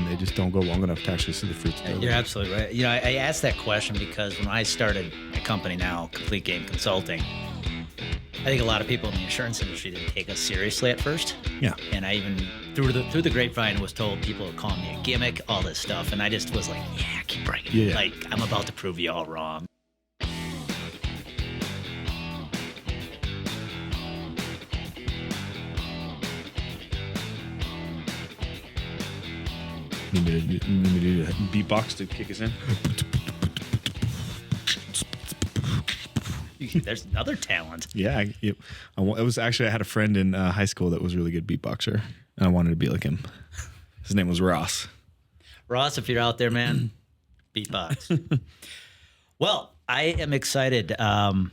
they just don't go long enough to actually see the fruits. You're absolutely right. You know, I asked that question because when I started a company now, Complete Game Consulting, I think a lot of people in the insurance industry didn't take us seriously at first. Yeah. And I even, through the grapevine, was told people were calling me a gimmick, all this stuff. And I just was like, yeah, keep bringing it. Yeah. Like, I'm about to prove you all wrong. Need me to do a beatbox to kick us in? There's another talent. Yeah. I had a friend in high school that was a really good beatboxer, and I wanted to be like him. His name was Ross. Ross, if you're out there, man, beatbox. Well, I am excited. I've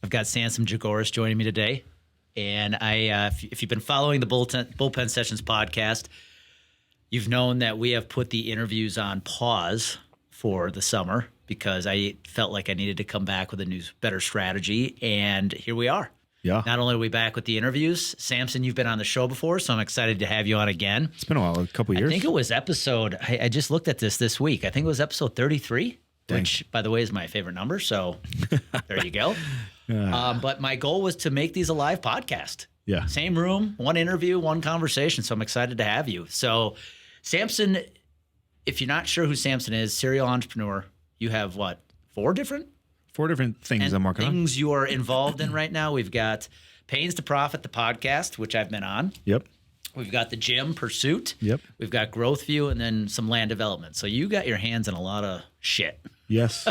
got Samson Jagoras joining me today. And if you've been following the Bullpen Sessions podcast, you've known that we have put the interviews on pause for the summer because I felt like I needed to come back with a better strategy. And here we are. Yeah. Not only are we back with the interviews, Samson, you've been on the show before, so I'm excited to have you on again. It's been a while, a couple years. I think it was I just looked at this week. I think it was episode 33, which, by the way, is my favorite number. So there you go. But my goal was to make these a live podcast. Yeah. Same room, one interview, one conversation. So I'm excited to have you. So Samson, if you're not sure who Samson is, serial entrepreneur, you have what, four different things I'm working on. Things you are involved in right now. We've got Pains to Profit, the podcast, which I've been on. Yep. We've got the gym, Pursuit. Yep. We've got Growth View, and then some land development. So you got your hands in a lot of shit. Yes.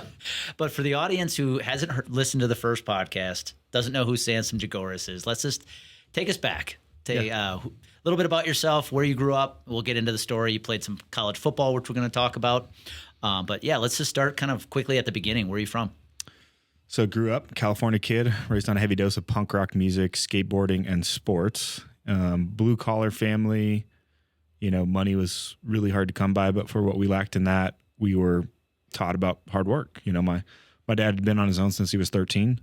But for the audience who hasn't listened to the first podcast, doesn't know who Samson Jagoras is, let's just take us back. A little bit about yourself, where you grew up. We'll get into the story. You played some college football, which we're going to talk about. But yeah, let's just start kind of quickly at the beginning. Where are you from? So grew up, California kid, raised on a heavy dose of punk rock music, skateboarding, and sports. Blue collar family. You know, money was really hard to come by, but for what we lacked in that, we were taught about hard work. You know, my dad had been on his own since he was 13,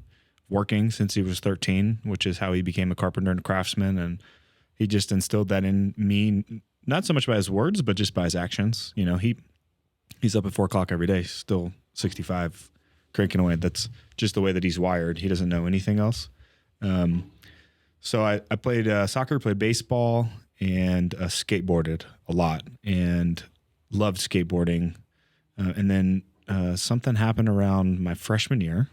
working since he was 13, which is how he became a carpenter and a craftsman. And he just instilled that in me, not so much by his words, but just by his actions. You know, he's up at 4 o'clock every day, still 65, cranking away. That's just the way that he's wired. He doesn't know anything else. So I played soccer, played baseball, and skateboarded a lot and loved skateboarding. And then something happened around my freshman year.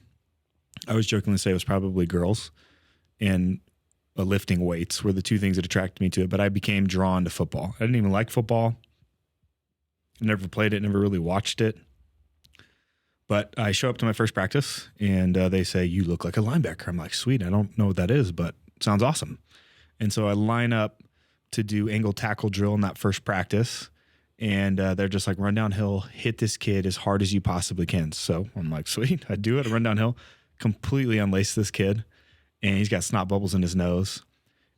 I was jokingly say it was probably girls and lifting weights were the two things that attracted me to it. But I became drawn to football. I didn't even like football. Never played it, never really watched it. But I show up to my first practice and they say, "You look like a linebacker." I'm like, sweet, I don't know what that is, but it sounds awesome. And so I line up to do angle tackle drill in that first practice. And they're just like, run downhill, hit this kid as hard as you possibly can. So I'm like, sweet, I do it. I run downhill, completely unlace this kid. And he's got snot bubbles in his nose.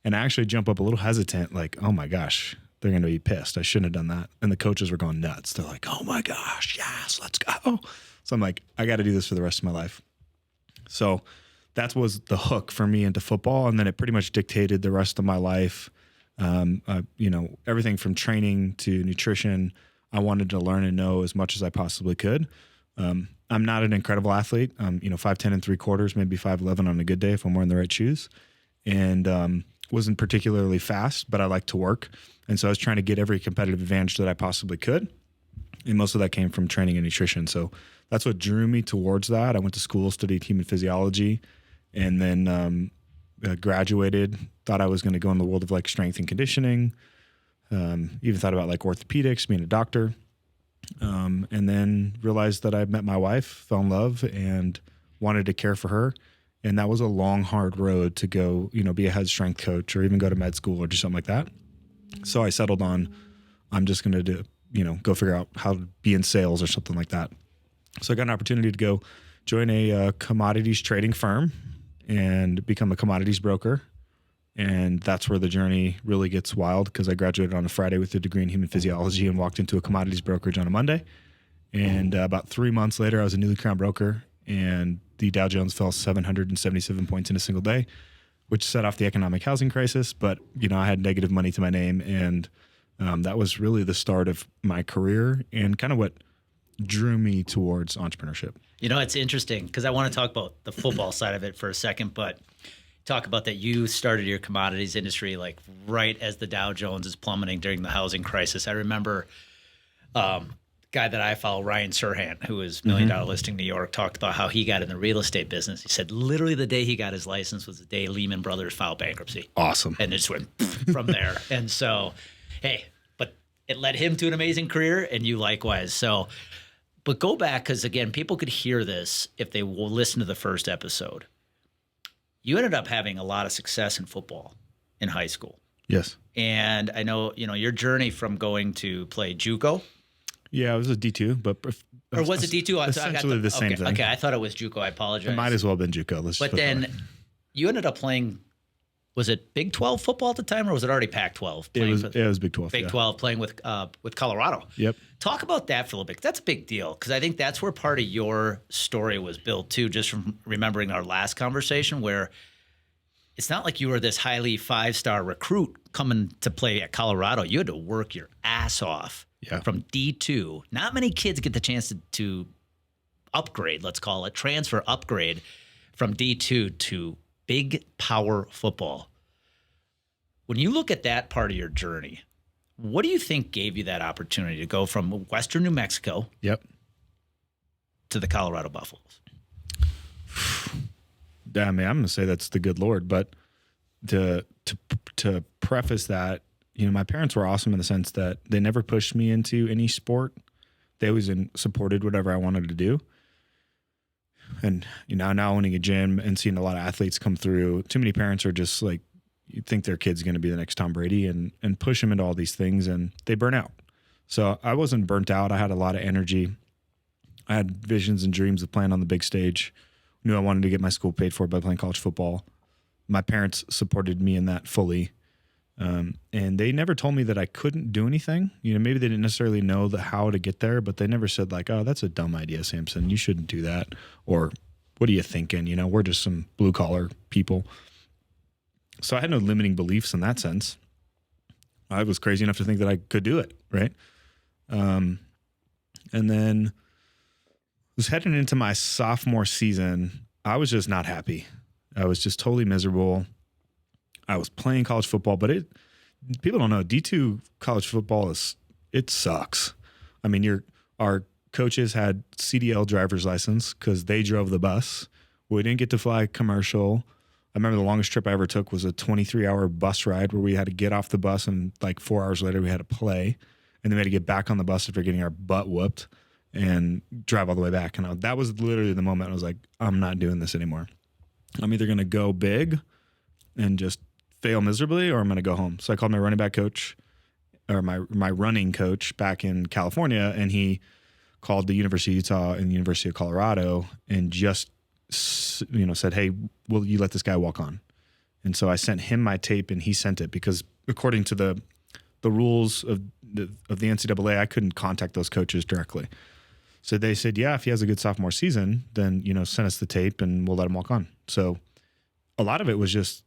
And I actually jump up a little hesitant, like, oh my gosh, they're going to be pissed. I shouldn't have done that. And the coaches were going nuts. They're like, oh my gosh, yes, let's go. So I'm like, I got to do this for the rest of my life. So that was the hook for me into football. And then it pretty much dictated the rest of my life. You know, everything from training to nutrition, I wanted to learn and know as much as I possibly could. I'm not an incredible athlete. You know, 5'10" and 3/4, maybe 5'11" on a good day if I'm wearing the right shoes. And wasn't particularly fast, but I like to work. And so I was trying to get every competitive advantage that I possibly could. And most of that came from training and nutrition. So that's what drew me towards that. I went to school, studied human physiology, and then graduated, thought I was going to go in the world of like strength and conditioning. Even thought about like orthopedics, being a doctor. And then realized that I met my wife, fell in love, and wanted to care for her. And that was a long, hard road to go, you know, be a head strength coach or even go to med school or do something like that. So I settled on, I'm just going to do, you know, go figure out how to be in sales or something like that. So I got an opportunity to go join a commodities trading firm and become a commodities broker. And that's where the journey really gets wild, because I graduated on a Friday with a degree in human physiology and walked into a commodities brokerage on a Monday. And about 3 months later, I was a newly crowned broker, and the Dow Jones fell 777 points in a single day, which set off the economic housing crisis. But, you know, I had negative money to my name, and That was really the start of my career and kind of what drew me towards entrepreneurship. You know, it's interesting because I want to talk about the football side of it for a second, but talk about that you started your commodities industry like right as the Dow Jones is plummeting during the housing crisis. I remember guy that I follow, Ryan Serhant, who is $1 Million Listing New York, talked about how he got in the real estate business. He said literally the day he got his license was the day Lehman Brothers filed bankruptcy. Awesome. And it just went from there. And so, hey, but it led him to an amazing career and you likewise. So, but go back because, again, people could hear this if they will listen to the first episode. You ended up having a lot of success in football in high school. Yes. And I know, your journey from going to play JUCO. Yeah, it was a D2, but or was it D2? Essentially the same thing. Okay, I thought it was JUCO. I apologize. It might as well have been JUCO. But then you ended up playing. Was it Big 12 football at the time, or was it already Pac-12? It was Big 12. Big 12 playing with Colorado. Yep. Talk about that for a little bit. That's a big deal because I think that's where part of your story was built too. Just from remembering our last conversation, where it's not like you were this highly 5-star recruit coming to play at Colorado. You had to work your ass off from D2. Not many kids get the chance to upgrade. Let's call it upgrade from D2 to big power football. When you look at that part of your journey, what do you think gave you that opportunity to go from Western New Mexico to the Colorado Buffaloes? I mean, I'm going to say that's the good Lord, but to preface that, my parents were awesome in the sense that they never pushed me into any sport. They always supported whatever I wanted to do. And, now owning a gym and seeing a lot of athletes come through, too many parents are just like, you think their kid's going to be the next Tom Brady and push them into all these things and they burn out. So I wasn't burnt out. I had a lot of energy. I had visions and dreams of playing on the big stage. Knew I wanted to get my school paid for by playing college football. My parents supported me in that fully. And they never told me that I couldn't do anything. Maybe they didn't necessarily know how to get there, but they never said like, oh, that's a dumb idea, Samson. You shouldn't do that. Or what are you thinking? We're just some blue collar people. So I had no limiting beliefs in that sense. I was crazy enough to think that I could do it. Right. And then was heading into my sophomore season. I was just not happy. I was just totally miserable. I was playing college football, but people don't know D2 college football it sucks. I mean, our coaches had CDL driver's license because they drove the bus. We didn't get to fly commercial. I remember the longest trip I ever took was a 23-hour bus ride where we had to get off the bus and like 4 hours later we had to play, and then we had to get back on the bus after getting our butt whooped and drive all the way back. And that was literally the moment I was like, I'm not doing this anymore. I'm either going to go big and just fail miserably, or I'm going to go home. So I called my running back coach, or my running coach back in California, and he called the University of Utah and the University of Colorado and just, said, hey, will you let this guy walk on? And so I sent him my tape and he sent it because according to the rules of the NCAA, I couldn't contact those coaches directly. So they said, yeah, if he has a good sophomore season, then, send us the tape and we'll let him walk on. So a lot of it was just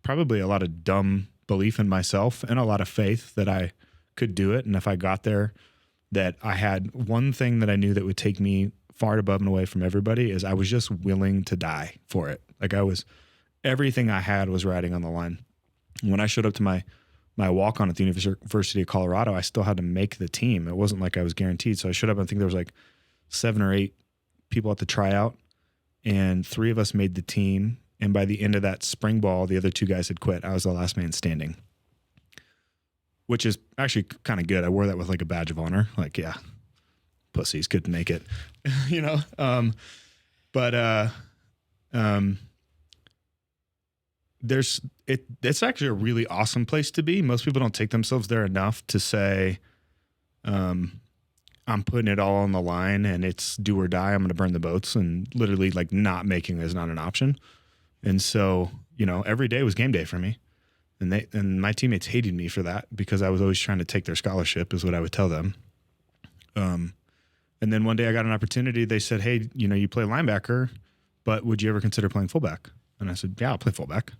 probably a lot of dumb belief in myself and a lot of faith that I could do it. And if I got there, that I had one thing that I knew that would take me far above and away from everybody is I was just willing to die for it. Like everything I had was riding on the line. When I showed up to my walk-on at the University of Colorado, I still had to make the team. It wasn't like I was guaranteed. So I showed up and I think there was like 7 or 8 people at the tryout and 3 of us made the team. And by the end of that spring ball, the other 2 guys had quit. I was the last man standing, which is actually kind of good. I wore that with like a badge of honor. Like, yeah, pussies couldn't make it, it's actually a really awesome place to be. Most people don't take themselves there enough to say, I'm putting it all on the line and it's do or die. I'm going to burn the boats, and literally like not making is not an option. And so, every day was game day for me, and my teammates hated me for that because I was always trying to take their scholarship is what I would tell them. And then one day I got an opportunity. They said, hey, you play linebacker, but would you ever consider playing fullback? And I said, yeah, I'll play fullback.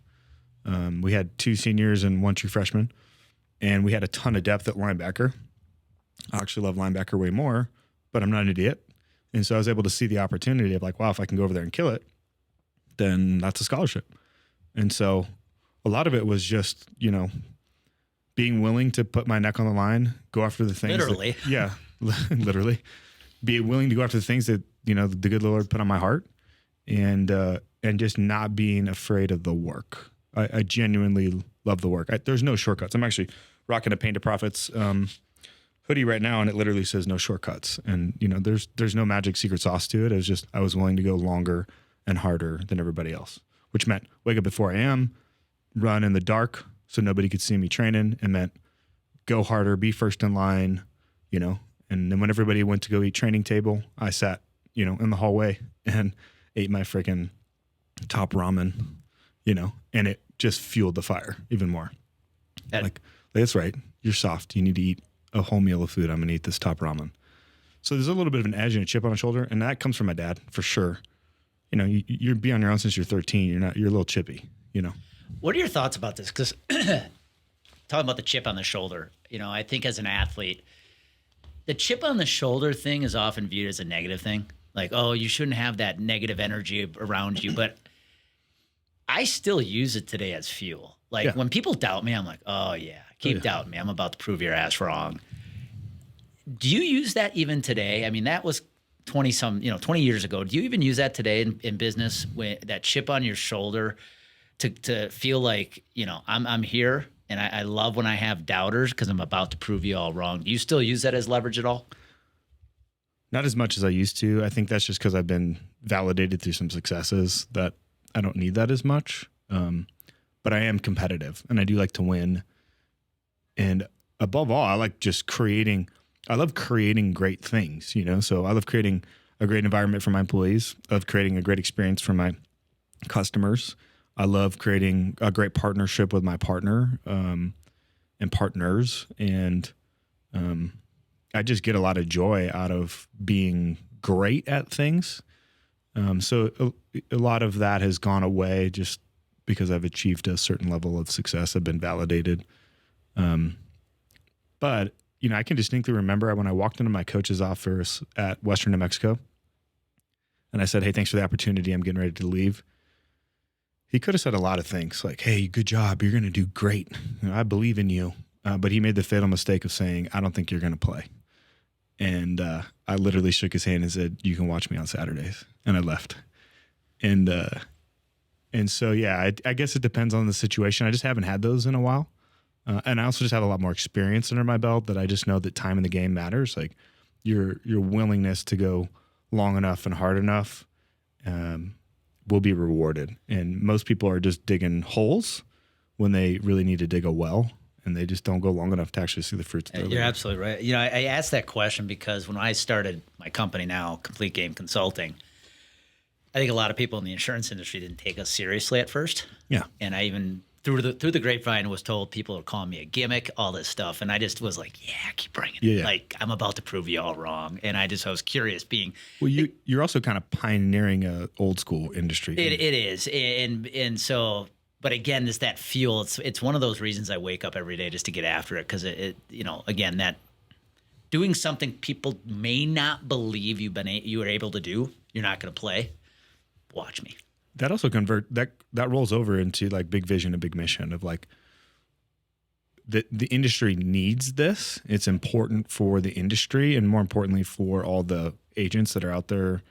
We had 2 seniors and 1 true freshman. and we had a ton of depth at linebacker. I actually love linebacker way more, but I'm not an idiot. And so I was able to see the opportunity of like, wow, if I can go over there and kill it, then that's a scholarship. And so a lot of it was just, being willing to put my neck on the line, go after the things. Literally. Literally. Be willing to go after the things that, the good Lord put on my heart, and just not being afraid of the work. I genuinely love the work. There's no shortcuts. I'm actually rocking a Painted Profits hoodie right now, and it literally says no shortcuts. And, there's no magic secret sauce to it. It was just, I was willing to go longer and harder than everybody else, which meant wake up before I am, run in the dark so nobody could see me training, and meant go harder, be first in line, and then when everybody went to go eat training table, I sat, in the hallway and ate my freaking top ramen, and it just fueled the fire even more. Like, that's right. You're soft. You need to eat a whole meal of food. I'm going to eat this top ramen. So there's a little bit of an edge and a chip on the shoulder, and that comes from my dad for sure. You're be on your own since you're 13. You're a little chippy, What are your thoughts about this? Because talking about the chip on the shoulder, I think as an athlete, the chip on the shoulder thing is often viewed as a negative thing. Like, oh, you shouldn't have that negative energy around you. But I still use it today as fuel. Like when people doubt me, I'm like, oh yeah, keep doubting me. I'm about to prove your ass wrong. Do you use that even today? I mean, that was 20 years ago. Do you even use that today in business, when that chip on your shoulder to feel like, I'm here, and I love when I have doubters because I'm about to prove you all wrong. Do you still use that as leverage at all? Not as much as I used to. I think that's just because I've been validated through some successes that I don't need that as much. But I am competitive, and I do like to win. And above all, I like just I love creating great things, So I love creating a great environment for my employees. I love creating a great experience for my customers. I love creating a great partnership with my partner and partners. And I just get a lot of joy out of being great at things. So a lot of that has gone away just because I've achieved a certain level of success. I've been validated. But, I can distinctly remember when I walked into my coach's office at Western New Mexico, and I said, hey, thanks for the opportunity. I'm getting ready to leave. He could have said a lot of things like, hey, good job. You're going to do great. I believe in you. But he made the fatal mistake of saying, I don't think you're going to play. And I literally shook his hand and said, you can watch me on Saturdays. And I left. And so, yeah, I guess it depends on the situation. I just haven't had those in a while. And I also just have a lot more experience under my belt that I just know that time in the game matters. Like your willingness to go long enough and hard enough will be rewarded. And most people are just digging holes when they really need to dig a well, and they just don't go long enough to actually see the fruits. You're absolutely right. I asked that question because when I started my company now, Complete Game Consulting, I think a lot of people in the insurance industry didn't take us seriously at first. Yeah. And I even through the grapevine was told people are calling me a gimmick, all this stuff. And I just was like, yeah, keep bringing it. Yeah. Like, I'm about to prove you all wrong. And I was curious being. Well, you're also kind of pioneering a old school industry. It is. And so, but again, it's that fuel. It's one of those reasons I wake up every day just to get after it. Cause again, that doing something people may not believe you were able to do, you're not going to play. Watch me. That also that rolls over into like big vision and big mission of like the industry needs this. It's important for the industry, and more importantly for all the agents that are out there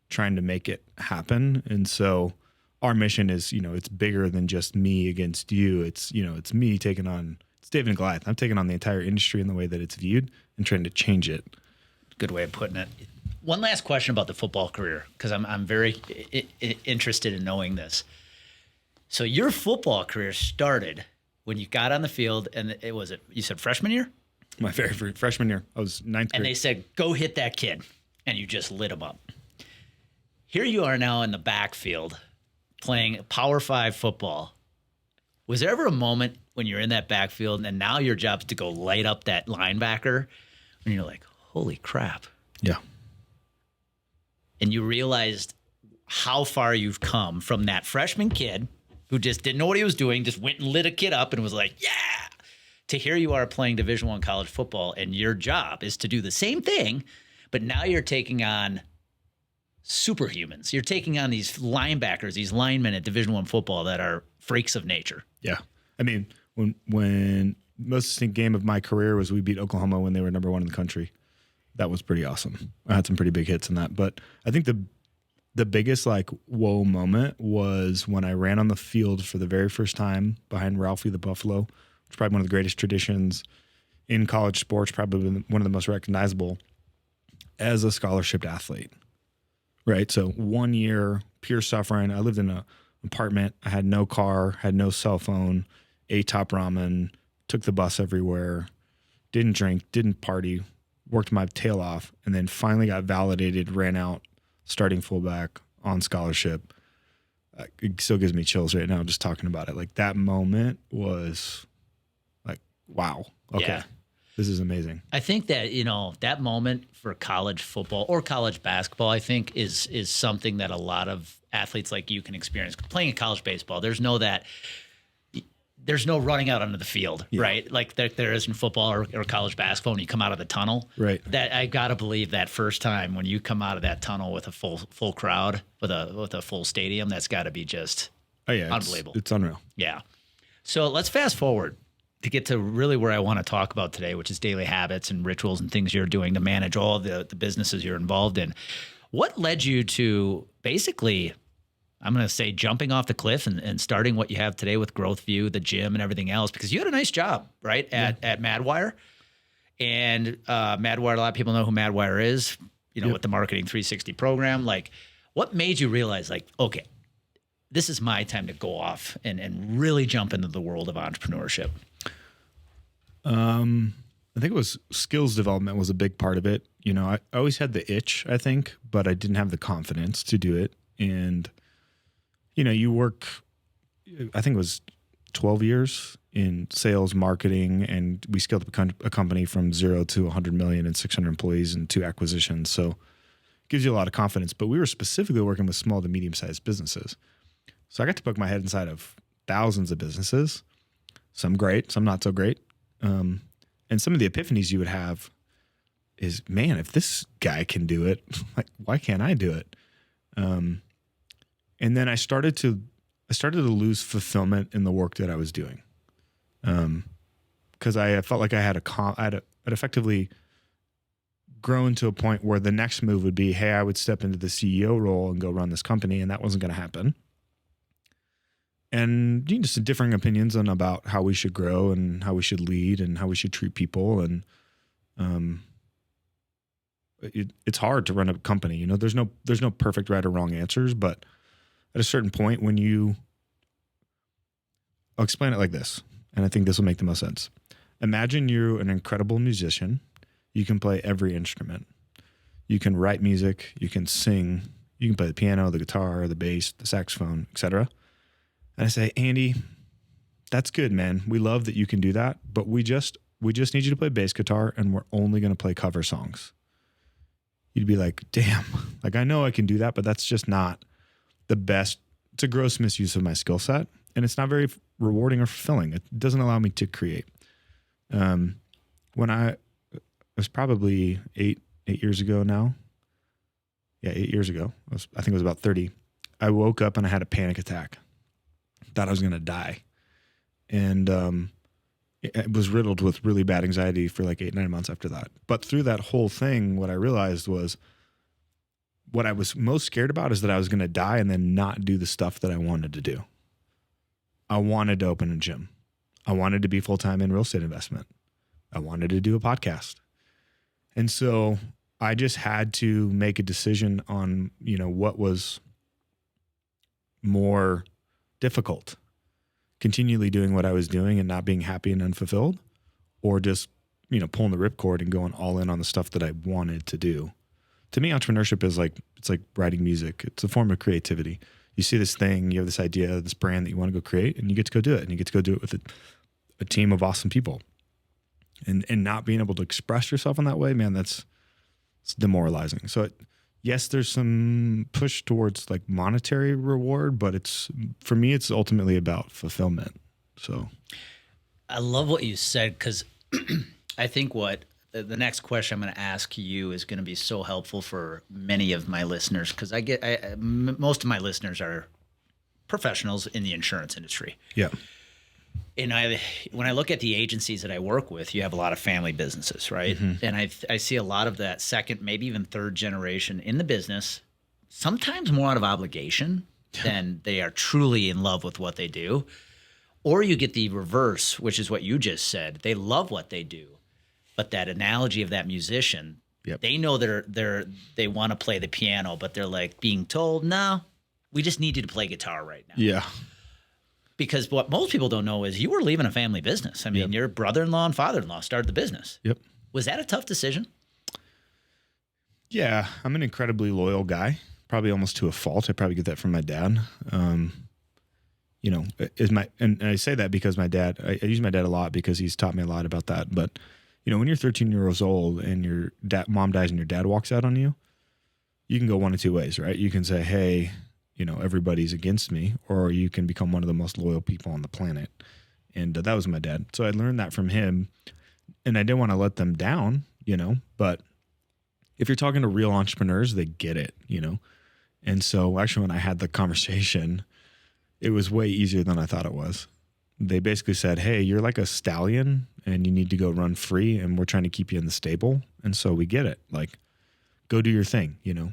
trying to make it happen. And so our mission is, it's bigger than just me against you. It's me taking on, it's David and Goliath. I'm taking on the entire industry in the way that it's viewed and trying to change it. Good way of putting it. One last question about the football career, because I'm very interested in knowing this. So your football career started when you got on the field, and you said freshman year? My very freshman year. I was ninth grade. And they said, go hit that kid, and you just lit him up. Here you are now in the backfield playing Power 5 football. Was there ever a moment when you're in that backfield and now your job's to go light up that linebacker when you're like, holy crap? Yeah. And you realized how far you've come from that freshman kid who just didn't know what he was doing, just went and lit a kid up and was like, yeah, to here you are playing Division I college football, and your job is to do the same thing, but now you're taking on superhumans. You're taking on these linebackers, these linemen at Division I football that are freaks of nature. Yeah. I mean, when most distinct game of my career was we beat Oklahoma when they were number 1 in the country. That was pretty awesome. I had some pretty big hits in that. But I think the biggest like whoa moment was when I ran on the field for the very first time behind Ralphie the Buffalo, which is probably one of the greatest traditions in college sports, probably one of the most recognizable, as a scholarship athlete. Right. So 1 year, pure suffering. I lived in an apartment. I had no car, had no cell phone, ate top ramen, took the bus everywhere, didn't drink, didn't party, worked my tail off, and then finally got validated, ran out, starting fullback on scholarship. It still gives me chills right now just talking about it. Like that moment was like, wow. Okay. Yeah. This is amazing. I think that, that moment for college football or college basketball, I think is something that a lot of athletes like you can experience. Playing in college baseball, there's no running out onto the field, right? Like there is in football or college basketball when you come out of the tunnel. Right. That I gotta believe that first time when you come out of that tunnel with a full crowd, with a full stadium, that's got to be just unbelievable. It's unreal. Yeah. So let's fast forward to get to really where I want to talk about today, which is daily habits and rituals and things you're doing to manage all the businesses you're involved in. What led you to basically, I'm going to say, jumping off the cliff and starting what you have today with Growth View, the gym, and everything else? Because you had a nice job, right, at Madwire. And Madwire, a lot of people know who Madwire is, with the Marketing 360 program. Like, what made you realize, like, okay, this is my time to go off and really jump into the world of entrepreneurship? I think it was skills development was a big part of it. I always had the itch, I think, but I didn't have the confidence to do it. And, you work, I think it was 12 years in sales, marketing, and we scaled up a company from 0 to 100 million and 600 employees and 2 acquisitions. So it gives you a lot of confidence, but we were specifically working with small to medium-sized businesses. So I got to poke my head inside of thousands of businesses, some great, some not so great. And some of the epiphanies you would have is, man, if this guy can do it, like, why can't I do it? And then I started to lose fulfillment in the work that I was doing. Cause I felt like I had I'd effectively grown to a point where the next move would be, hey, I would step into the CEO role and go run this company. And that wasn't going to happen. And just differing opinions about how we should grow and how we should lead and how we should treat people. And it's hard to run a company. There's no perfect right or wrong answers, but at a certain point I'll explain it like this, and I think this will make the most sense. Imagine you're an incredible musician. You can play every instrument. You can write music. You can sing. You can play the piano, the guitar, the bass, the saxophone, etc. And I say, Andy, that's good, man. We love that you can do that, but we just need you to play bass guitar, and we're only going to play cover songs. You'd be like, damn, like I know I can do that, but that's just not the best. It's a gross misuse of my skill set, and it's not very rewarding or fulfilling. It doesn't allow me to create. When it was probably eight years ago now. Yeah, 8 years ago. I think it was about 30. I woke up and I had a panic attack. Thought I was going to die. And it was riddled with really bad anxiety for like 8-9 months after that. But through that whole thing, what I realized was what I was most scared about is that I was going to die and then not do the stuff that I wanted to do. I wanted to open a gym. I wanted to be full-time in real estate investment. I wanted to do a podcast. And so I just had to make a decision on, what was more difficult, continually doing what I was doing and not being happy and unfulfilled, or just, pulling the ripcord and going all in on the stuff that I wanted to do. To me, entrepreneurship is it's like writing music. It's a form of creativity. You see this thing, you have this idea, this brand that you want to go create, and you get to go do it. And you get to go do it with a team of awesome people. And not being able to express yourself in that way, man, it's demoralizing. So yes, there's some push towards like monetary reward, but for me, it's ultimately about fulfillment. So I love what you said because I think what the next question I'm going to ask you is going to be so helpful for many of my listeners because most of my listeners are professionals in the insurance industry. Yeah. And when I look at the agencies that I work with, you have a lot of family businesses, right? Mm-hmm. And I see a lot of that second, maybe even third generation in the business, sometimes more out of obligation than they are truly in love with what they do. Or you get the reverse, which is what you just said. They love what they do, but that analogy of that musician, they know they want to play the piano, but they're like being told, no, we just need you to play guitar right now. Yeah. Because what most people don't know is you were leaving a family business. I mean, your brother-in-law and father-in-law started the business. Yep. Was that a tough decision? Yeah, I'm an incredibly loyal guy, probably almost to a fault. I probably get that from my dad. You know, and I say that because my dad, I use my dad a lot because he's taught me a lot about that. But, you know, when you're 13 years old and your mom dies and your dad walks out on you, you can go one of two ways, right? You can say, hey, you know, everybody's against me, or you can become one of the most loyal people on the planet. And that was my dad. So I learned that from him, and I didn't want to let them down, you know, but if you're talking to real entrepreneurs, they get it, you know? And so actually when I had the conversation, it was way easier than I thought it was. They basically said, hey, you're like a stallion and you need to go run free, and we're trying to keep you in the stable. And so we get it. Like, go do your thing, you know?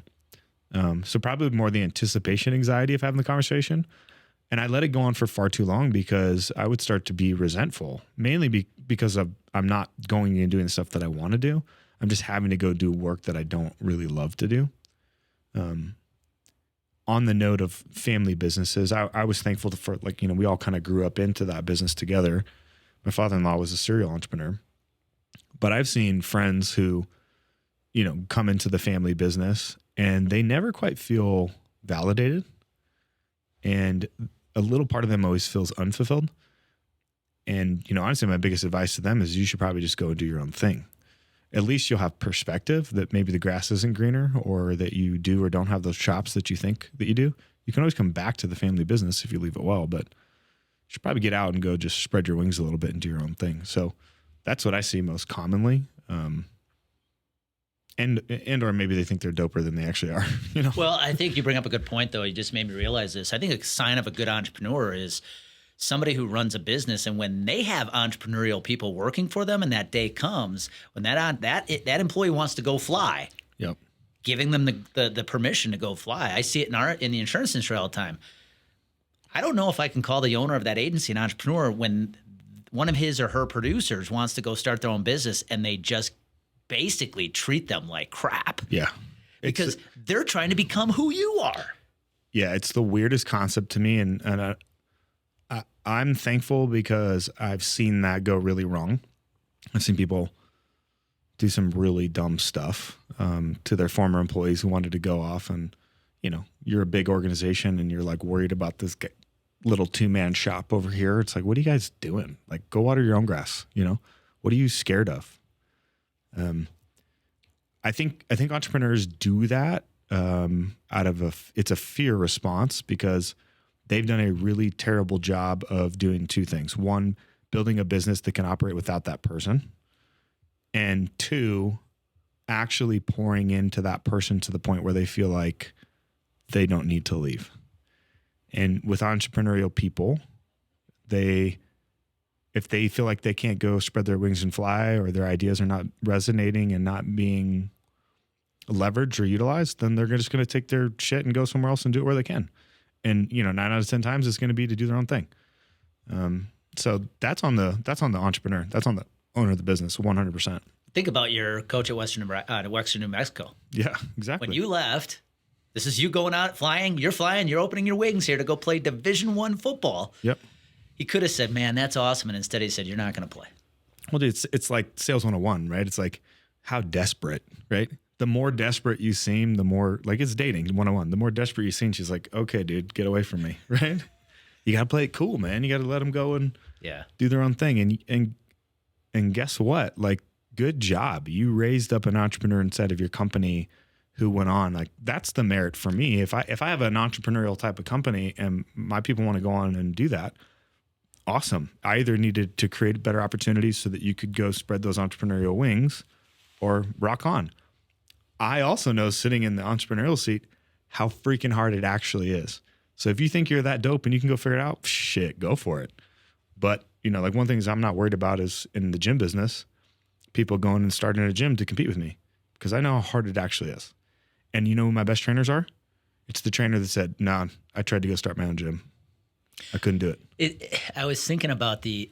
So probably more the anticipation anxiety of having the conversation. And I let it go on for far too long because I would start to be resentful, mainly because I'm not going and doing the stuff that I want to do. I'm just having to go do work that I don't really love to do. On the note of family businesses, I was thankful for, like, you know, we all kind of grew up into that business together. My father-in-law was a serial entrepreneur, but I've seen friends who, you know, come into the family business and they never quite feel validated. And a little part of them always feels unfulfilled. And, you know, honestly, my biggest advice to them is you should probably just go and do your own thing. At least you'll have perspective that maybe the grass isn't greener, or that you do or don't have those chops that you think that you do. You can always come back to the family business if you leave it well, but you should probably get out and go just spread your wings a little bit and do your own thing. So that's what I see most commonly. And or maybe they think they're doper than they actually are, you know? Well, I think you bring up a good point, though. You just made me realize this. I think a sign of a good entrepreneur is somebody who runs a business, and when they have entrepreneurial people working for them, and that day comes when that employee wants to go fly, yep, giving them the permission to go fly. I see it in the insurance industry all the time. I don't know if I can call the owner of that agency an entrepreneur when one of his or her producers wants to go start their own business, and they just basically treat them like crap. Yeah. Because they're trying to become who you are. Yeah, it's the weirdest concept to me, and I'm thankful because I've seen that go really wrong. I've seen people do some really dumb stuff to their former employees who wanted to go off, and, you know, you're a big organization and you're like worried about this little 2-man shop over here. It's like, what are you guys doing? Like, go water your own grass, you know? What are you scared of? I think entrepreneurs do that out of it's a fear response, because they've done a really terrible job of doing two things. One, building a business that can operate without that person. And two, actually pouring into that person to the point where they feel like they don't need to leave. And with entrepreneurial people, if they feel like they can't go spread their wings and fly, or their ideas are not resonating and not being leveraged or utilized, then they're just going to take their shit and go somewhere else and do it where they can. And, you know, 9 out of 10 times it's going to be to do their own thing. So that's on the entrepreneur. That's on the owner of the business, 100%. Think about your coach at Western New Mexico. Yeah, exactly. When you left, this is you going out flying. You're flying. You're opening your wings here to go play Division I football. Yep. He could have said, man, that's awesome. And instead he said, you're not going to play. Well, dude, it's like sales 101, right? It's like, how desperate, right? The more desperate you seem, the more, like, it's dating 101. The more desperate you seem, she's like, okay, dude, get away from me, right? You got to play it cool, man. You got to let them go and do their own thing. And guess what? Like, good job. You raised up an entrepreneur inside of your company who went on. Like, that's the merit for me. If I have an entrepreneurial type of company and my people want to go on and do that, awesome. I either needed to create better opportunities so that you could go spread those entrepreneurial wings or rock on. I also know, sitting in the entrepreneurial seat, how freaking hard it actually is. So if you think you're that dope and you can go figure it out, shit, go for it. But, like one thing is I'm not worried about is in the gym business, people going and starting a gym to compete with me, because I know how hard it actually is. And you know who my best trainers are? It's the trainer that said, nah, I tried to go start my own gym. I couldn't do it. I was thinking about the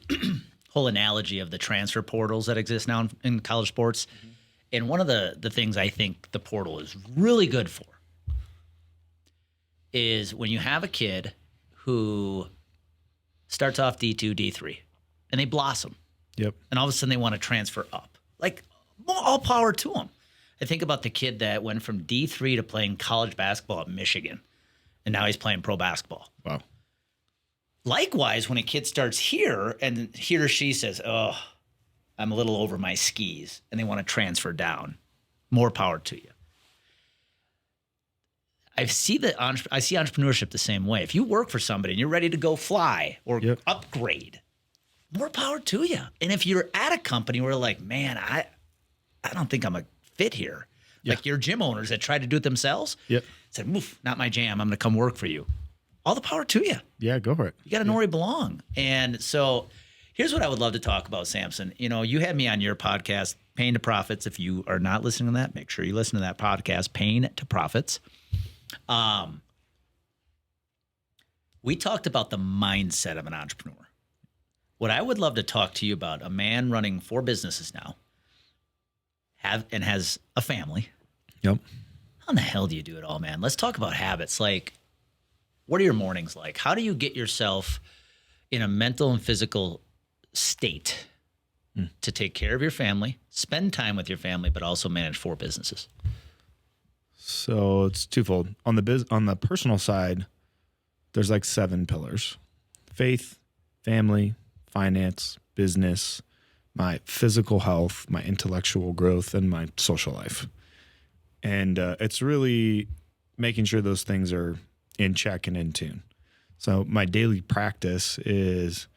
whole analogy of the transfer portals that exist now in college sports. Mm-hmm. And one of the things I think the portal is really good for is when you have a kid who starts off D2, D3, and they blossom. Yep. And all of a sudden they want to transfer up. Like, all power to them. I think about the kid that went from D3 to playing college basketball at Michigan, and now he's playing pro basketball. Wow. Likewise, when a kid starts here and he or she says, oh, I'm a little over my skis, and they want to transfer down, more power to you. I see entrepreneurship the same way. If you work for somebody and you're ready to go fly or upgrade, more power to you. And if you're at a company where like, man, I don't think I'm a fit here. Yeah. Like your gym owners that tried to do it themselves said, oof, not my jam. I'm going to come work for you. All the power to you. Yeah, go for it. You got to know where you belong. And so here's what I would love to talk about, Samson. You had me on your podcast, Pain to Profits. If you are not listening to that, make sure you listen to that podcast, Pain to Profits. We talked about the mindset of an entrepreneur. What I would love to talk to you about, a man running 4 businesses now, has a family. Yep. How in the hell do you do it all, man? Let's talk about habits. Like, what are your mornings like? How do you get yourself in a mental and physical state to take care of your family, spend time with your family, but also manage 4 businesses? So it's twofold. On the personal side, there's like 7 pillars: faith, family, finance, business, my physical health, my intellectual growth, and my social life. And it's really making sure those things are in check and in tune. So my daily practice is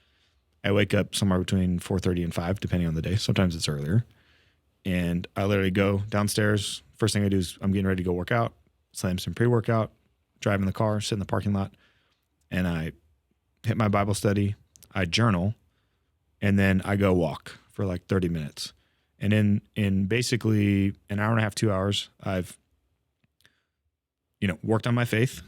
I wake up somewhere between 4:30 and 5, depending on the day. Sometimes it's earlier. And I literally go downstairs. First thing I do is I'm getting ready to go work out, slam some pre-workout, drive in the car, sit in the parking lot, and I hit my Bible study, I journal, and then I go walk for like 30 minutes. And in basically an hour and a half, 2 hours, I've worked on my faith,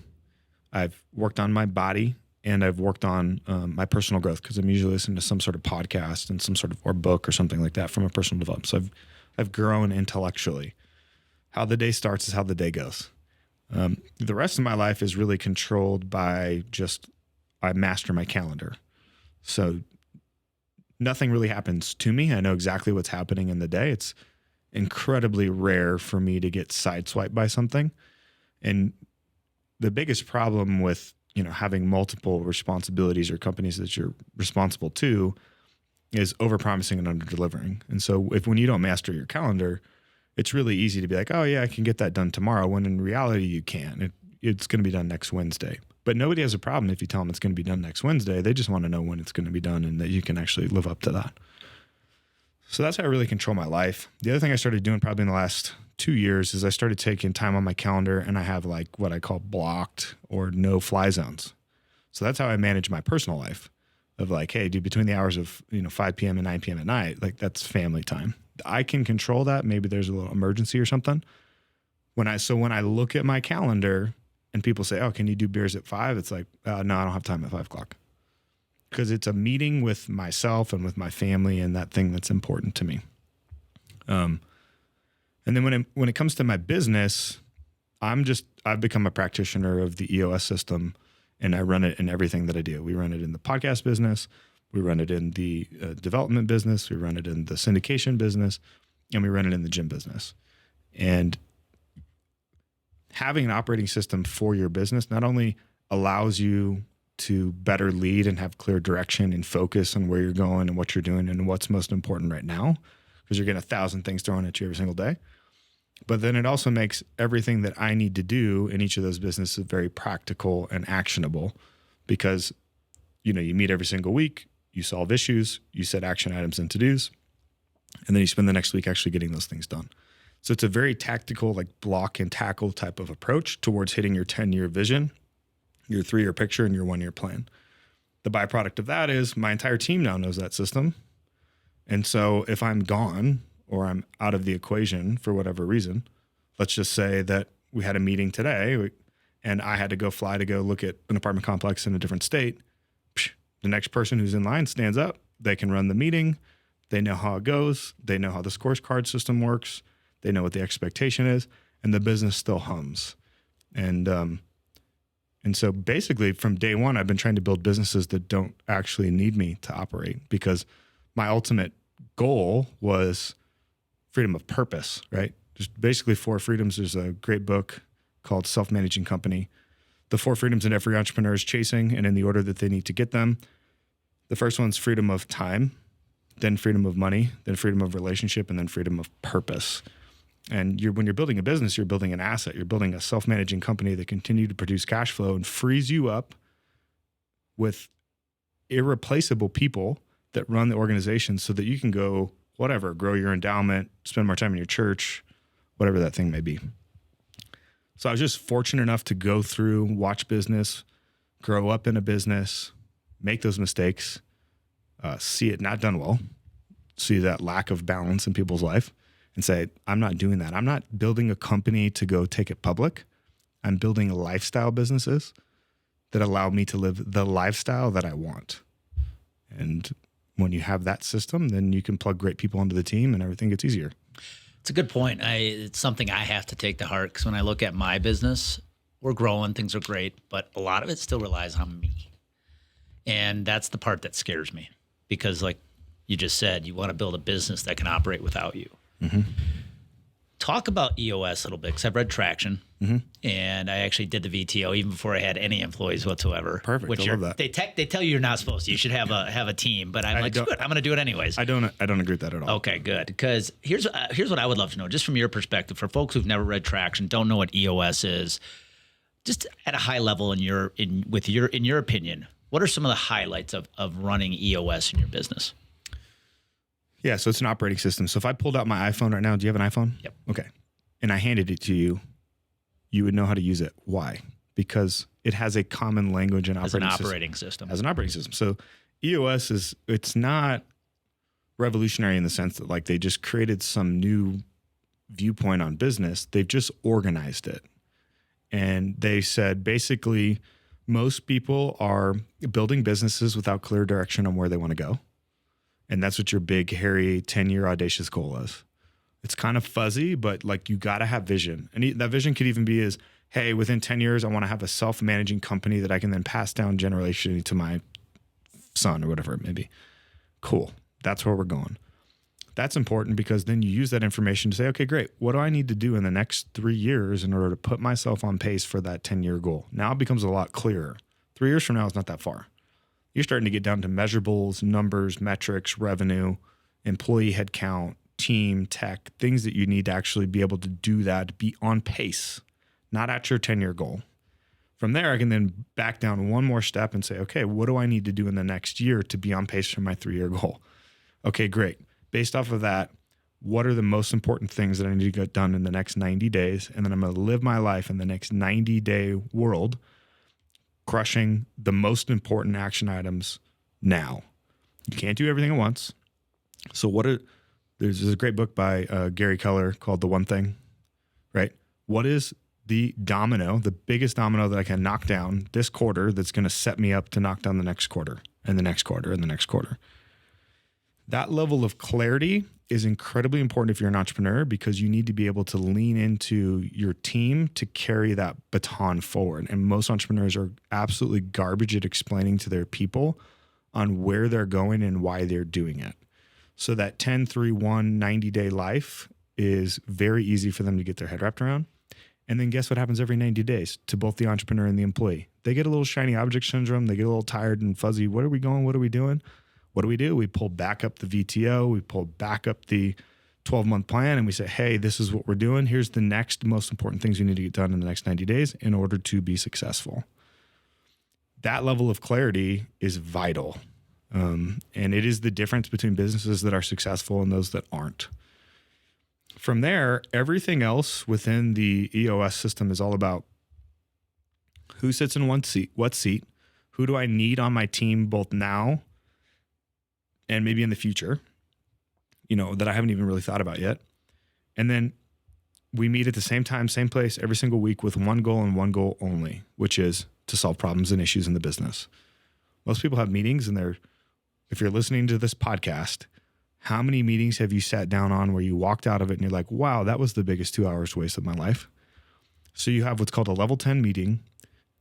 I've worked on my body, and I've worked on my personal growth, because I'm usually listening to some sort of podcast and some sort of or book or something like that from a personal development. So I've grown intellectually. How the day starts is how the day goes. The rest of my life is really controlled by I master my calendar. So nothing really happens to me. I know exactly what's happening in the day. It's incredibly rare for me to get sideswiped by something. And the biggest problem with, having multiple responsibilities or companies that you're responsible to is overpromising and underdelivering. And so when you don't master your calendar, it's really easy to be like, oh yeah, I can get that done tomorrow, when in reality you can't. It's going to be done next Wednesday. But nobody has a problem if you tell them it's going to be done next Wednesday. They just want to know when it's going to be done and that you can actually live up to that. So that's how I really control my life. The other thing I started doing probably in the last 2 years is I started taking time on my calendar, and I have like what I call blocked or no fly zones. So that's how I manage my personal life, of like, hey, dude, between the hours of 5 p.m. and 9 p.m. at night, like that's family time. I can control that. Maybe there's a little emergency or something. When I look at my calendar and people say, oh, can you do beers at 5? It's like, no, I don't have time at 5 o'clock. Because it's a meeting with myself and with my family and that thing that's important to me. And then when it comes to my business, I've become a practitioner of the EOS system, and I run it in everything that I do. We run it in the podcast business, we run it in the development business, we run it in the syndication business, and we run it in the gym business. And having an operating system for your business not only allows you to better lead and have clear direction and focus on where you're going and what you're doing and what's most important right now, because you're getting 1,000 things thrown at you every single day. But then it also makes everything that I need to do in each of those businesses very practical and actionable, because, you meet every single week. you solve issues, you set action items and to-dos, and then you spend the next week actually getting those things done. So it's a very tactical, like block and tackle type of approach towards hitting your 10-year vision, your 3-year picture, and your 1-year plan. The byproduct of that is my entire team now knows that system. And so if I'm gone or I'm out of the equation for whatever reason, let's just say that we had a meeting today and I had to fly to go look at an apartment complex in a different state. The next person who's in line stands up. They can run the meeting. They know how it goes. They know how the scorecard system works. They know what the expectation is, and the business still hums. And so basically from day one, I've been trying to build businesses that don't actually need me to operate, because my ultimate goal was freedom of purpose, right? Just basically 4 freedoms. There's a great book called Self-Managing Company. The 4 freedoms that every entrepreneur is chasing, and in the order that they need to get them. The first one's freedom of time, then freedom of money, then freedom of relationship, and then freedom of purpose. And when you're building a business, you're building an asset. You're building a self-managing company that continue to produce cash flow and frees you up with irreplaceable people that run the organization so that you can go, whatever, grow your endowment, spend more time in your church, whatever that thing may be. So I was just fortunate enough to go through, watch business, grow up in a business, make those mistakes, see it not done well, see that lack of balance in people's life, and say, I'm not doing that. I'm not building a company to go take it public. I'm building lifestyle businesses that allow me to live the lifestyle that I want. And when you have that system, then you can plug great people into the team and everything gets easier. It's a good point. It's something I have to take to heart, because when I look at my business, we're growing, things are great, but a lot of it still relies on me. And that's the part that scares me, because like you just said, you want to build a business that can operate without you. Mm-hmm. Talk about EOS a little bit, because I've read Traction, and I actually did the VTO even before I had any employees whatsoever. Perfect. I love that. They tell you you're not supposed to. You should have a team, but I'm like, good, I'm going to do it anyways. I don't agree with that at all. Okay, good. Because here's what I would love to know, just from your perspective, for folks who've never read Traction, don't know what EOS is, just at a high level in your opinion, what are some of the highlights of running EOS in your business? Yeah, so it's an operating system. So if I pulled out my iPhone right now, do you have an iPhone? Yep. Okay. And I handed it to you, you would know how to use it. Why? Because it has a common language and operating system. As an operating system. So EOS it's not revolutionary in the sense that like they just created some new viewpoint on business. They've just organized it. And they said basically most people are building businesses without clear direction on where they want to go. And that's what your big, hairy, 10-year audacious goal is. It's kind of fuzzy, but like you got to have vision. And that vision could even be as, hey, within 10 years, I want to have a self-managing company that I can then pass down generationally to my son or whatever it may be. Cool. That's where we're going. That's important because then you use that information to say, okay, great. What do I need to do in the next 3 years in order to put myself on pace for that 10-year goal? Now it becomes a lot clearer. 3 years from now is not that far. You're starting to get down to measurables, numbers, metrics, revenue, employee headcount, team, tech, things that you need to actually be able to do that, be on pace, not at your 10-year goal. From there, I can then back down one more step and say, okay, what do I need to do in the next year to be on pace for my 3-year goal? Okay, great. Based off of that, what are the most important things that I need to get done in the next 90 days? And then I'm going to live my life in the next 90-day world, crushing the most important action items now. You can't do everything at once. So there's a great book by Gary Keller called The One Thing, right? What is the biggest domino that I can knock down this quarter that's going to set me up to knock down the next quarter and the next quarter and the next quarter? That level of clarity is incredibly important if you're an entrepreneur, because you need to be able to lean into your team to carry that baton forward. And most entrepreneurs are absolutely garbage at explaining to their people on where they're going and why they're doing it. So that 10-3-1 90-day life is very easy for them to get their head wrapped around. And then guess what happens every 90 days to both the entrepreneur and the employee? They get a little shiny object syndrome. They get a little tired and fuzzy. Where are we going? What are we doing? What do? We pull back up the VTO. We pull back up the 12-month plan and we say, hey, this is what we're doing. Here's the next most important things you need to get done in the next 90 days in order to be successful. That level of clarity is vital. And it is the difference between businesses that are successful and those that aren't. From there, everything else within the EOS system is all about who sits in what seat, who do I need on my team both now and maybe in the future, that I haven't even really thought about yet. And then we meet at the same time, same place, every single week with one goal and one goal only, which is to solve problems and issues in the business. Most people have meetings, and if you're listening to this podcast, how many meetings have you sat down on where you walked out of it and you're like, wow, that was the biggest 2 hours waste of my life? So you have what's called a level 10 meeting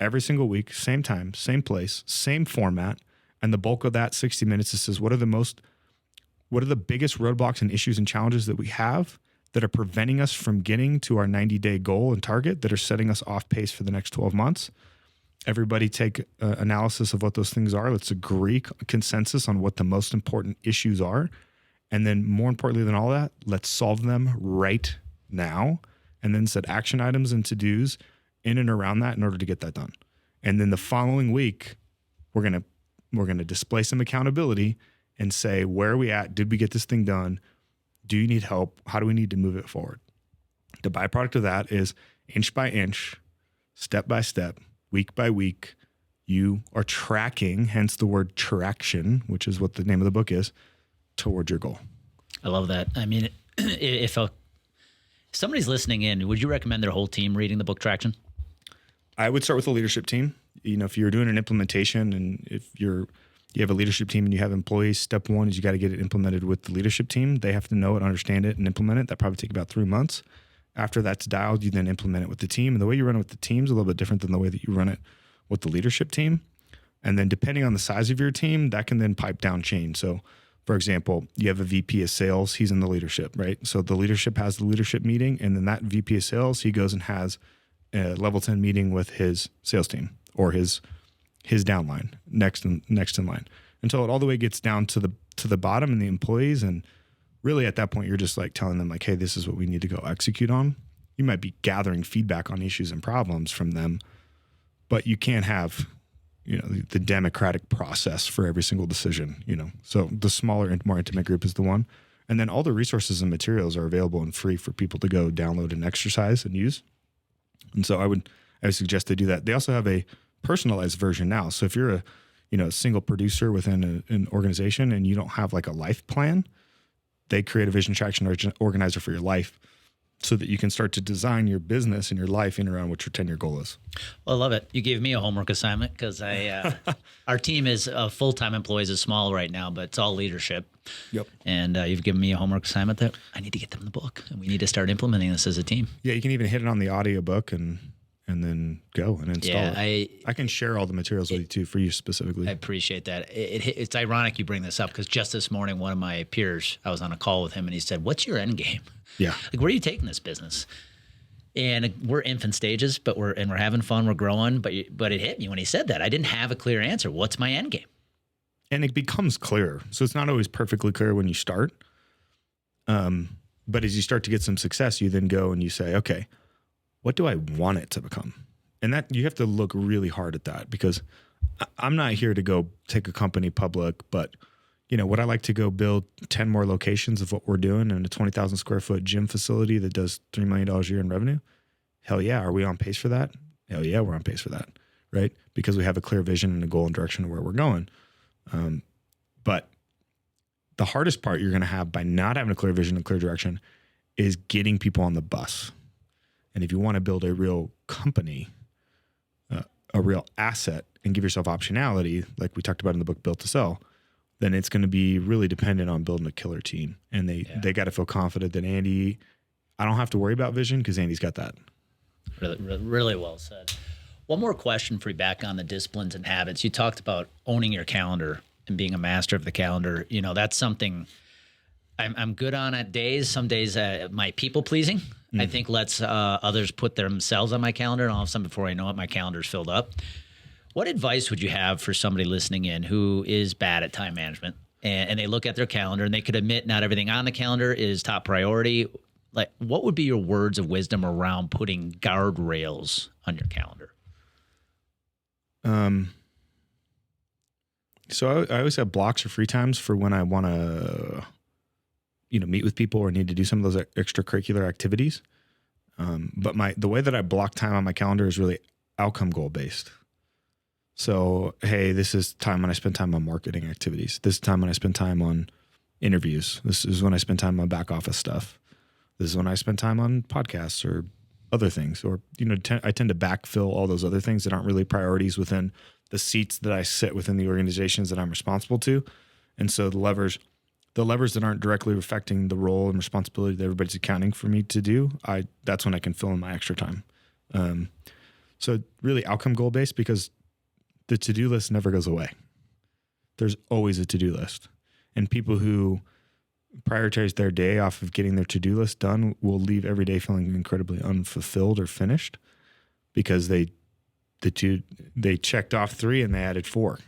every single week, same time, same place, same format. And the bulk of that 60 minutes is what are the biggest roadblocks and issues and challenges that we have that are preventing us from getting to our 90-day goal and target, that are setting us off pace for the next 12 months. Everybody take analysis of what those things are. Let's agree consensus on what the most important issues are. And then more importantly than all that, let's solve them right now. And then set action items and to-dos in and around that in order to get that done. And then the following week, we're going to display some accountability and say, where are we at? Did we get this thing done? Do you need help? How do we need to move it forward? The byproduct of that is inch by inch, step by step, week by week, you are tracking, hence the word traction, which is what the name of the book is, toward your goal. I love that. I mean, if somebody's listening in, would you recommend their whole team reading the book Traction? I would start with the leadership team. If you're doing an implementation and if you have a leadership team and you have employees, step one is you got to get it implemented with the leadership team. They have to know it, understand it, and implement it. That probably take about 3 months. After that's dialed, you then implement it with the team. And the way you run it with the team is a little bit different than the way that you run it with the leadership team. And then depending on the size of your team, that can then pipe down chain. So for example, you have a VP of sales, he's in the leadership, right? So the leadership has the leadership meeting, and then that VP of sales, he goes and has a level 10 meeting with his sales team or his downline next in line until it all the way gets down to the bottom and the employees. And really at that point, you're just like telling them like, hey, this is what we need to go execute on. You might be gathering feedback on issues and problems from them, but you can't have, the democratic process for every single decision, So the smaller and more intimate group is the one. And then all the resources and materials are available and free for people to go download and exercise and use. And so I would suggest they do that. They also have a personalized version now. So if you're a single producer within an organization and you don't have like a life plan, they create a vision traction organizer for your life so that you can start to design your business and your life in around what your 10-year goal is. Well, I love it. You gave me a homework assignment because our team is full-time employees is small right now, but it's all leadership. Yep. And you've given me a homework assignment that I need to get them the book, and we need to start implementing this as a team. Yeah, you can even hit it on the audiobook and then go and install it. I can share all the materials with you too for you specifically. I appreciate that. It's ironic you bring this up because just this morning, one of my peers, I was on a call with him and he said, what's your end game? Yeah. Like, where are you taking this business? And we're infant stages, but we're having fun. We're growing. But it hit me when he said that. I didn't have a clear answer. What's my end game? And it becomes clear. So it's not always perfectly clear when you start. But as you start to get some success, you then go and you say, okay, what do I want it to become? And that you have to look really hard at that because I'm not here to go take a company public, but would I like to go build 10 more locations of what we're doing in a 20,000 square foot gym facility that does $3 million a year in revenue? Hell yeah. Are we on pace for that? Hell yeah, we're on pace for that, right? Because we have a clear vision and a goal and direction of where we're going. But the hardest part you're going to have by not having a clear vision and clear direction is getting people on the bus. And if you want to build a real company, a real asset, and give yourself optionality, like we talked about in the book Built to Sell, then it's going to be really dependent on building a killer team. And they got to feel confident that Andy, I don't have to worry about vision because Andy's got that. Really, really well said. One more question for you back on the disciplines and habits. You talked about owning your calendar and being a master of the calendar. That's something I'm good on at days. Some days my people pleasing, I think lets others put themselves on my calendar. And all of a sudden before I know it, my calendar's filled up. What advice would you have for somebody listening in who is bad at time management and they look at their calendar and they could admit not everything on the calendar is top priority? Like, what would be your words of wisdom around putting guardrails on your calendar? So I always have blocks or free times for when I want to, meet with people or need to do some of those extracurricular activities. But the way that I block time on my calendar is really outcome goal based. So, hey, this is time when I spend time on marketing activities. This is time when I spend time on interviews. This is when I spend time on back office stuff. This is when I spend time on podcasts or other things. Or, I tend to backfill all those other things that aren't really priorities within the seats that I sit within the organizations that I'm responsible to. And so the levers that aren't directly affecting the role and responsibility that everybody's accounting for me to do, that's when I can fill in my extra time. So really outcome goal based, because the to-do list never goes away. There's always a to-do list. And people who prioritize their day off of getting their to-do list done will leave every day feeling incredibly unfulfilled or finished, because they checked off 3 and they added 4,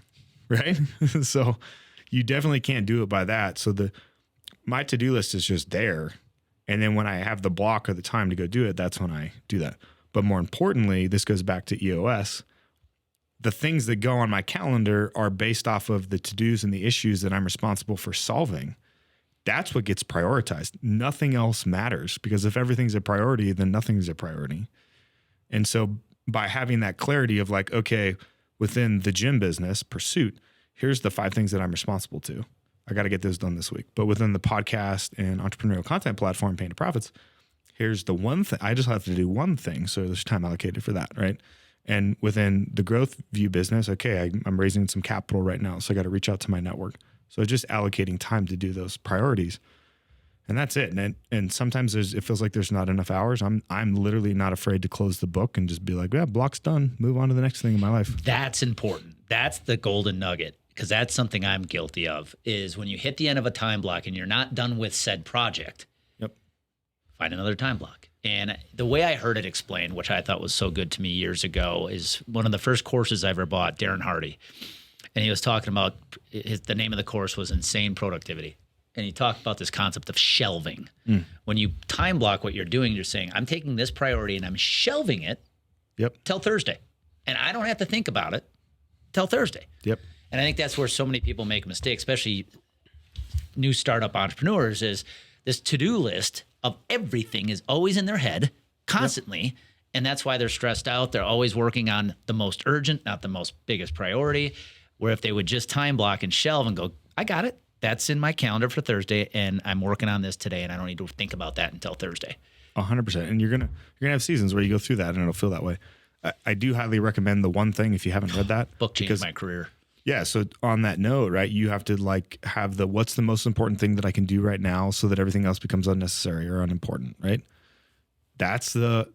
right? So you definitely can't do it by that. So my to-do list is just there. And then when I have the block or the time to go do it, that's when I do that. But more importantly, this goes back to EOS. The things that go on my calendar are based off of the to-dos and the issues that I'm responsible for solving. That's what gets prioritized. Nothing else matters, because if everything's a priority, then nothing's a priority. And so by having that clarity of like, okay, within the gym business pursuit, here's the 5 things that I'm responsible to. I got to get those done this week. But within the podcast and entrepreneurial content platform, Pain to Profits, here's the one thing. I just have to do one thing. So there's time allocated for that, right? And within the growth view business, okay, I'm raising some capital right now, so I got to reach out to my network. So just allocating time to do those priorities, and that's it. And sometimes it feels like there's not enough hours. I'm literally not afraid to close the book and just be like, yeah, block's done. Move on to the next thing in my life. That's important. That's the golden nugget, because that's something I'm guilty of. Is when you hit the end of a time block and you're not done with said project. Yep. Find another time block. And the way I heard it explained, which I thought was so good to me years ago, is one of the first courses I ever bought, Darren Hardy. And he was talking about, the name of the course was Insane Productivity. And he talked about this concept of shelving. When you time block what you're doing, you're saying, I'm taking this priority and I'm shelving it till Thursday. And I don't have to think about it till Thursday. Yep. And I think that's where so many people make a mistake, especially new startup entrepreneurs, is this to-do list of everything is always in their head constantly. Yep. And that's why they're stressed out. They're always working on the most urgent, not the most biggest priority, where if they would just time block and shelve and go, I got it. That's in my calendar for Thursday, and I'm working on this today, and I don't need to think about that until Thursday. 100%. And you're gonna have seasons where you go through that and it'll feel that way. I do highly recommend The One Thing if you haven't read that. Book changed my career. Yeah. So on that note, right, you have to like have what's the most important thing that I can do right now so that everything else becomes unnecessary or unimportant, right? That's the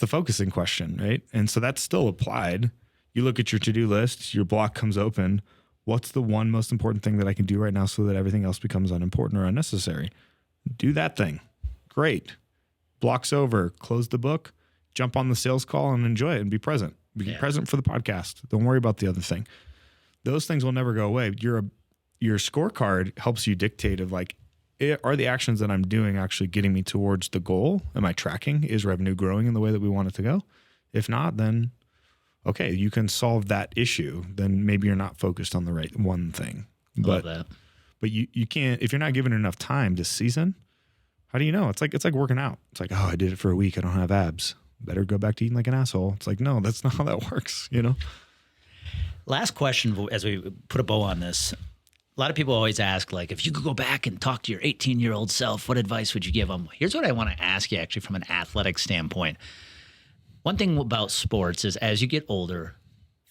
focusing question, right? And so that's still applied. You look at your to-do list, your block comes open. What's the one most important thing that I can do right now so that everything else becomes unimportant or unnecessary? Do that thing. Great. Block's over. Close the book. Jump on the sales call and enjoy it and be present. Be present for the podcast. Don't worry about the other thing. Those things will never go away. Your scorecard helps you dictate of like, are the actions that I'm doing actually getting me towards the goal? Am I tracking? Is revenue growing in the way that we want it to go? If not, then okay, you can solve that issue. Then maybe you're not focused on the right one thing. Love that. But you can't, if you're not given enough time to season, how do you know? It's like working out. It's like, oh, I did it for a week. I don't have abs. Better go back to eating like an asshole. It's like, no, that's not how that works, Last question as we put a bow on this. A lot of people always ask, like, if you could go back and talk to your 18-year-old self, what advice would you give them? Here's what I want to ask you, actually, from an athletic standpoint. One thing about sports is as you get older,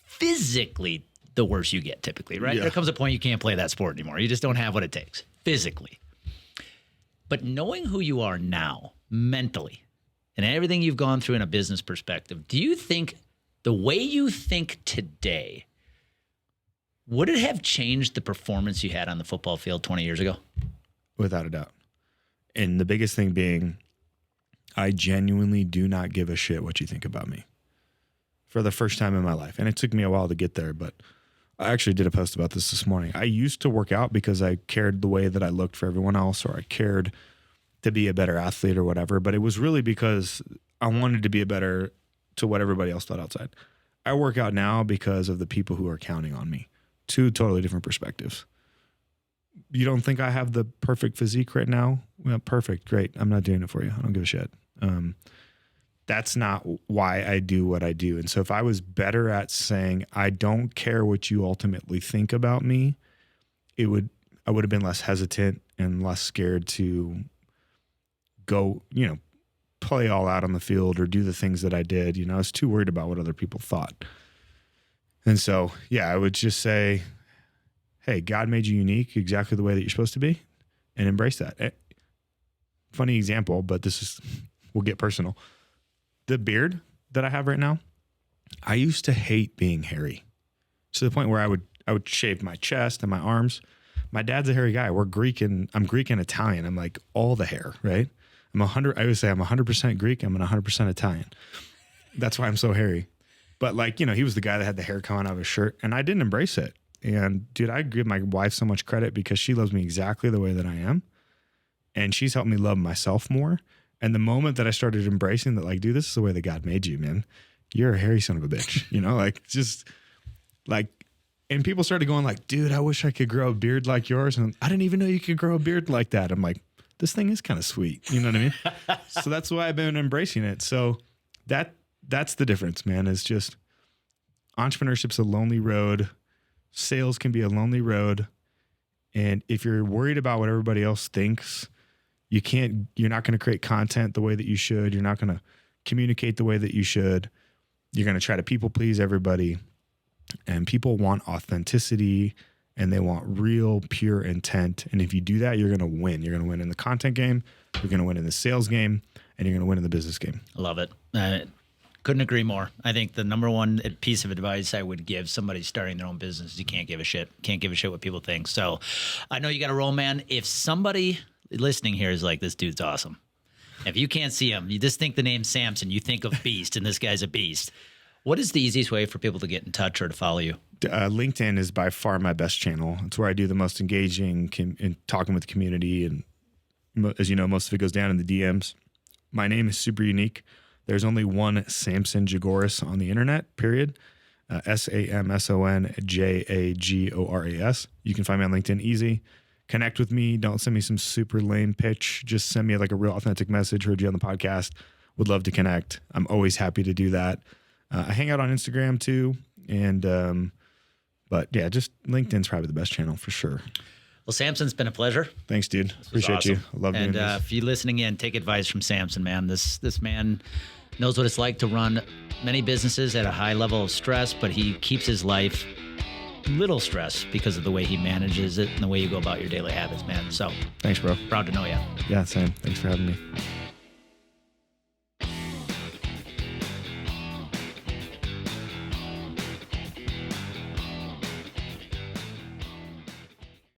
physically, the worse you get typically, right? Yeah. There comes a point you can't play that sport anymore. You just don't have what it takes physically. But knowing who you are now, mentally, and everything you've gone through in a business perspective, do you think the way you think today, would it have changed the performance you had on the football field 20 years ago? Without a doubt. And the biggest thing being, I genuinely do not give a shit what you think about me for the first time in my life. And it took me a while to get there, but I actually did a post about this morning. I used to work out because I cared the way that I looked for everyone else, or I cared to be a better athlete or whatever. But it was really because I wanted to be a better to what everybody else thought outside. I work out now because of the people who are counting on me. Two totally different perspectives. You don't think I have the perfect physique right now? Well, perfect. Great. I'm not doing it for you. I don't give a shit. That's not why I do what I do. And so if I was better at saying, I don't care what you ultimately think about me, I would have been less hesitant and less scared to go, play all out on the field or do the things that I did. I was too worried about what other people thought. And so, yeah, I would just say, hey, God made you unique exactly the way that you're supposed to be, and embrace that. Funny example, but we'll get personal. The beard that I have right now, I used to hate being hairy to the point where I would shave my chest and my arms. My dad's a hairy guy. I'm Greek and Italian. I'm like all the hair, right? I would say I'm 100% Greek. I'm 100% Italian. That's why I'm so hairy. But he was the guy that had the hair coming out of his shirt, and I didn't embrace it. And dude, I give my wife so much credit because she loves me exactly the way that I am. And she's helped me love myself more. And the moment that I started embracing that, dude, this is the way that God made you, man. You're a hairy son of a bitch, and people started going dude, I wish I could grow a beard like yours. And I didn't even know you could grow a beard like that. I'm like, this thing is kind of sweet. You know what I mean? So that's why I've been embracing it. So that's the difference, man, is just entrepreneurship's a lonely road. Sales can be a lonely road. And if you're worried about what everybody else thinks, you're not going to create content the way that you should. You're not going to communicate the way that you should. You're going to try to people please everybody. And people want authenticity and they want real, pure intent. And if you do that, you're going to win. You're going to win in the content game. You're going to win in the sales game, and you're going to win in the business game. I love it. Couldn't agree more. I think the number one piece of advice I would give somebody starting their own business is you can't give a shit. Can't give a shit what people think. So I know you got to roll, man. If somebody listening here is like, this dude's awesome. If you can't see him, you just think the name Samson, you think of beast, and this guy's a beast. What is the easiest way for people to get in touch or to follow you? LinkedIn is by far my best channel. It's where I do the most engaging in talking with the community. And as you know, most of it goes down in the DMs. My name is super unique. There's only one Samson Jagoras on the internet, period. SamsonJagoras. You can find me on LinkedIn easy. Connect with me. Don't send me some super lame pitch. Just send me a real authentic message. Heard you on the podcast. Would love to connect. I'm always happy to do that. I hang out on Instagram too. But yeah, just LinkedIn's probably the best channel for sure. Well, Samson, it's been a pleasure. Thanks, dude. Appreciate awesome. You. I love doing this. And if you're listening in, take advice from Samson, man. This man knows what it's like to run many businesses at a high level of stress, but he keeps his life little stress because of the way he manages it and the way you go about your daily habits, man. So thanks, bro. Proud to know you. Yeah, same. Thanks for having me.